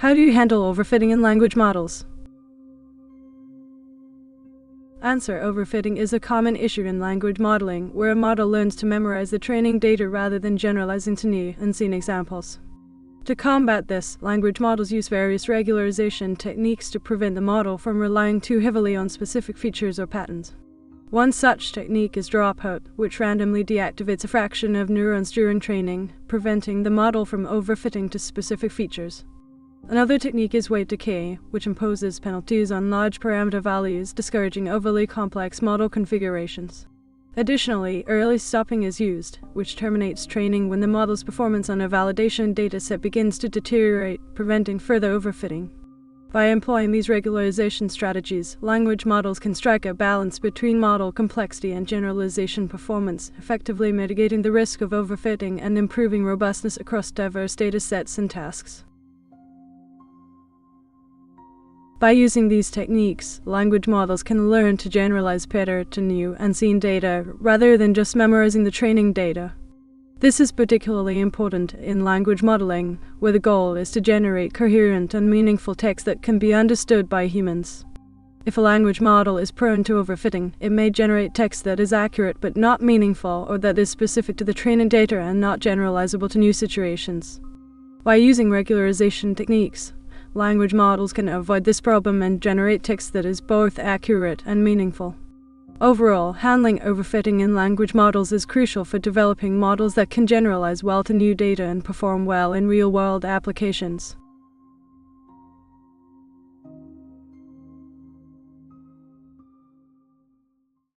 How do you handle overfitting in language models? Answer: overfitting is a common issue in language modeling, where a model learns to memorize the training data rather than generalizing to new, unseen examples. To combat this, language models use various regularization techniques to prevent the model from relying too heavily on specific features or patterns. One such technique is dropout, which randomly deactivates a fraction of neurons during training, preventing the model from overfitting to specific features. Another technique is weight decay, which imposes penalties on large parameter values, discouraging overly complex model configurations. Additionally, early stopping is used, which terminates training when the model's performance on a validation dataset begins to deteriorate, preventing further overfitting. By employing these regularization strategies, language models can strike a balance between model complexity and generalization performance, effectively mitigating the risk of overfitting and improving robustness across diverse datasets and tasks. By using these techniques, language models can learn to generalize better to new, unseen data, rather than just memorizing the training data. This is particularly important in language modeling, where the goal is to generate coherent and meaningful text that can be understood by humans. If a language model is prone to overfitting, it may generate text that is accurate but not meaningful, or that is specific to the training data and not generalizable to new situations. By using regularization techniques, language models can avoid this problem and generate text that is both accurate and meaningful. Overall, handling overfitting in language models is crucial for developing models that can generalize well to new data and perform well in real-world applications.